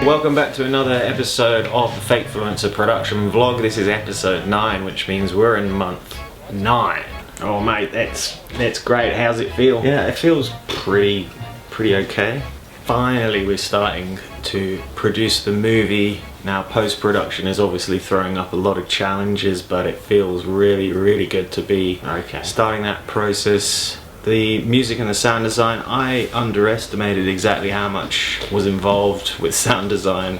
Welcome back to another episode of the Fakefluencer Production vlog. This is episode 9, which means we're in month 9. Oh mate, that's great. How's it feel? Yeah, it feels pretty okay. Finally we're starting to produce the movie. Now post-production is obviously throwing up a lot of challenges, but it feels really good to be starting that process. The music and the sound design, I underestimated exactly how much was involved with sound design.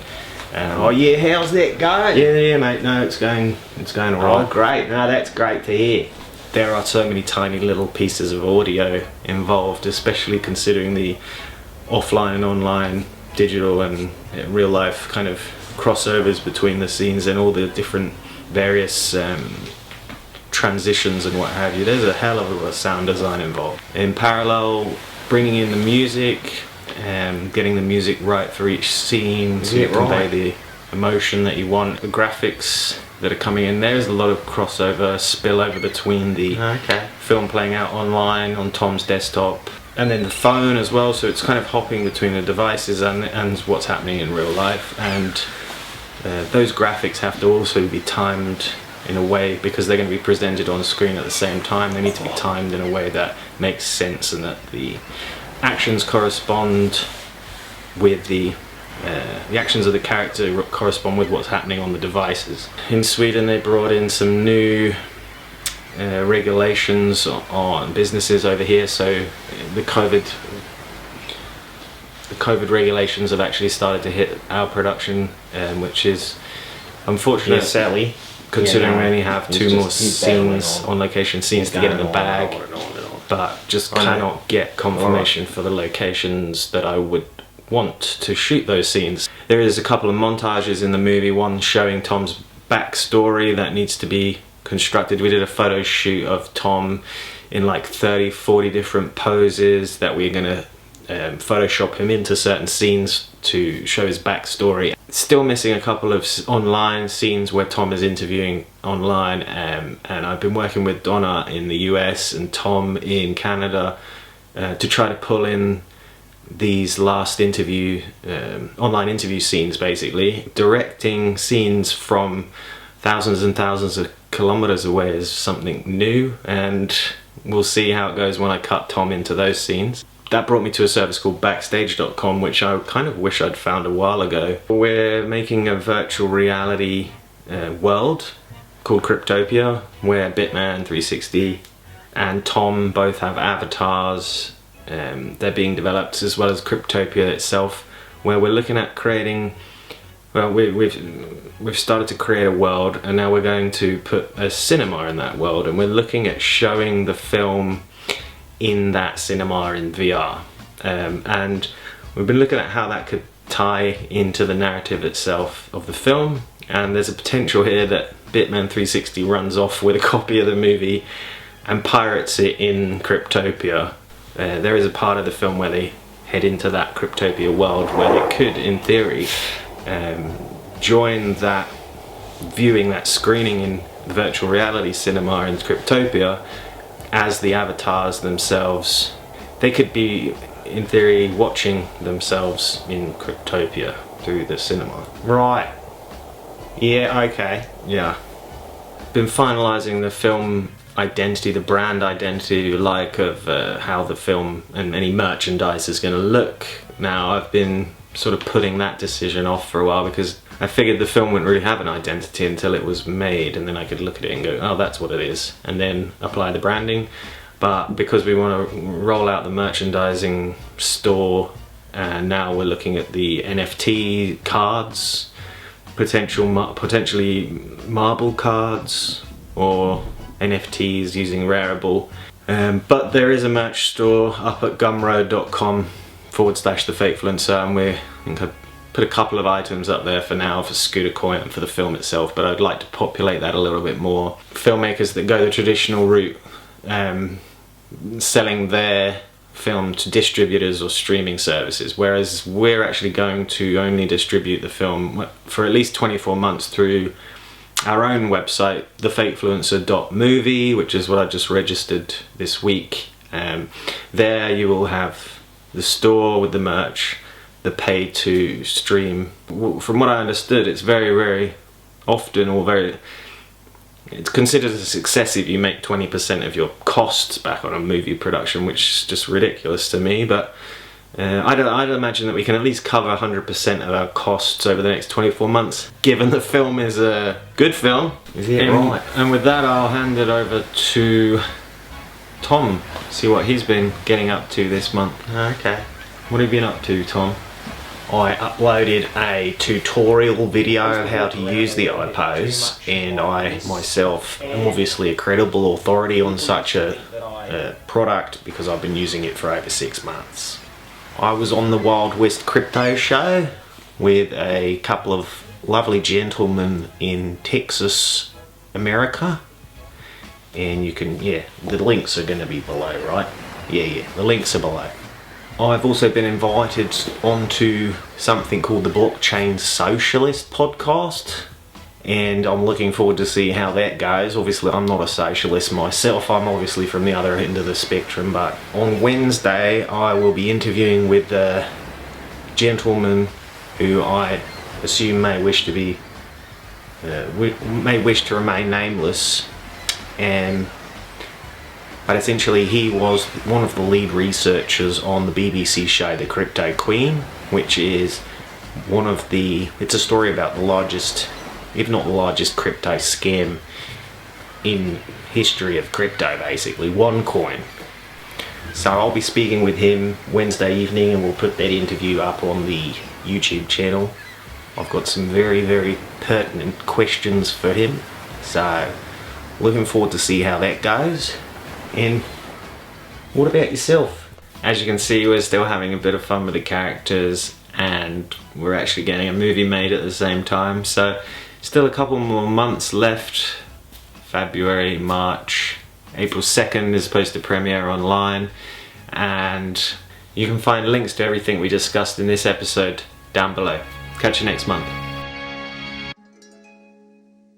Oh yeah, how's that going? Yeah mate, no, it's going alright. Oh great, no, that's great to hear. There are so many tiny little pieces of audio involved, especially considering the offline and online, digital and real life kind of crossovers between the scenes and all the different various transitions and what have you. There's a hell of a lot of sound design involved. In parallel, bringing in the music and getting the music right for each scene to convey the emotion that you want. The graphics that are coming in, there's a lot of crossover, spillover between the film playing out online on Tom's desktop and then the phone as well, so it's kind of hopping between the devices and what's happening in real life. And those graphics have to also be timed in a way, because they're going to be presented on screen at the same time. They need to be timed in a way that makes sense and that the actions correspond with the actions of the character correspond with what's happening on the devices. In Sweden they brought in some new regulations on businesses over here, so the COVID regulations have actually started to hit our production, which is unfortunate. Sally. Considering we only have 2 more scenes, on location scenes to get in the bag, but just cannot get confirmation for the locations that I would want to shoot those scenes. There is a couple of montages in the movie, one showing Tom's backstory that needs to be constructed. We did a photo shoot of Tom in like 30-40 different poses that we're going to Photoshop him into certain scenes to show his backstory. Still missing a couple of online scenes where Tom is interviewing online, and I've been working with Donna in the US and Tom in Canada to try to pull in these last interview, online interview scenes, basically. Directing scenes from thousands and thousands of kilometers away is something new, and we'll see how it goes when I cut Tom into those scenes. That brought me to a service called Backstage.com, which I kind of wish I'd found a while ago. We're making a virtual reality world called Cryptopia, where Bitman 360 and Tom both have avatars. They're being developed, as well as Cryptopia itself, where we're looking at creating, well, we've started to create a world, and now we're going to put a cinema in that world, and we're looking at showing the film in that cinema in VR, and we've been looking at how that could tie into the narrative itself of the film. And there's a potential here that Bitman 360 runs off with a copy of the movie and pirates it in Cryptopia. There is a part of the film where they head into that Cryptopia world where they could, in theory, join that viewing, that screening in virtual reality cinema in Cryptopia as the avatars themselves. They could be, in theory, watching themselves in Cryptopia through the cinema. Right. Yeah, okay. Yeah. Been finalising the film identity, the brand identity, like, of how the film and any merchandise is going to look. Now, I've been sort of putting that decision off for a while, because I figured the film wouldn't really have an identity until it was made, and then I could look at it and go, oh, that's what it is, and then apply the branding. But because we want to roll out the merchandising store, and now we're looking at the NFT cards, potentially marble cards, or NFTs using Rareable. But there is a merch store up at gumroad.com/thefakefluencer, and I think I put a couple of items up there for now for Scooter Coin and for the film itself, but I'd like to populate that a little bit more. Filmmakers that go the traditional route, selling their film to distributors or streaming services, whereas we're actually going to only distribute the film for at least 24 months through our own website, thefakefluencer.movie, which is what I just registered this week. There you will have the store with the merch, the pay to stream. From what I understood, it's very often, or it's considered a success if you make 20% of your costs back on a movie production, which is just ridiculous to me. But I'd imagine that we can at least cover 100% of our costs over the next 24 months, given the film is a good film. Right. And with that, I'll hand it over to Tom, see what he's been getting up to this month. Okay. What have you been up to, Tom? I uploaded a tutorial video of how to use the iPose, and I myself am obviously a credible authority on such a product because I've been using it for over 6 months. I was on the Wild West Crypto Show with a couple of lovely gentlemen in Texas, America, and you can, the links are going to be below, right? Yeah, the links are below. I've also been invited onto something called the Blockchain Socialist podcast, and I'm looking forward to see how that goes. Obviously, I'm not a socialist myself. I'm obviously from the other end of the spectrum, but on Wednesday I will be interviewing with a gentleman who I assume may wish to remain nameless, but essentially he was one of the lead researchers on the BBC show The Crypto Queen, which is it's a story about the largest, if not the largest, crypto scam in history of crypto, basically, OneCoin. So I'll be speaking with him Wednesday evening, and we'll put that interview up on the YouTube channel. I've got some very pertinent questions for him, so looking forward to see how that goes. And what about yourself? As you can see, we're still having a bit of fun with the characters, and we're actually getting a movie made at the same time, so still a couple more months left. February, March, April 2nd is supposed to premiere online, and you can find links to everything we discussed in this episode down below. Catch you next month.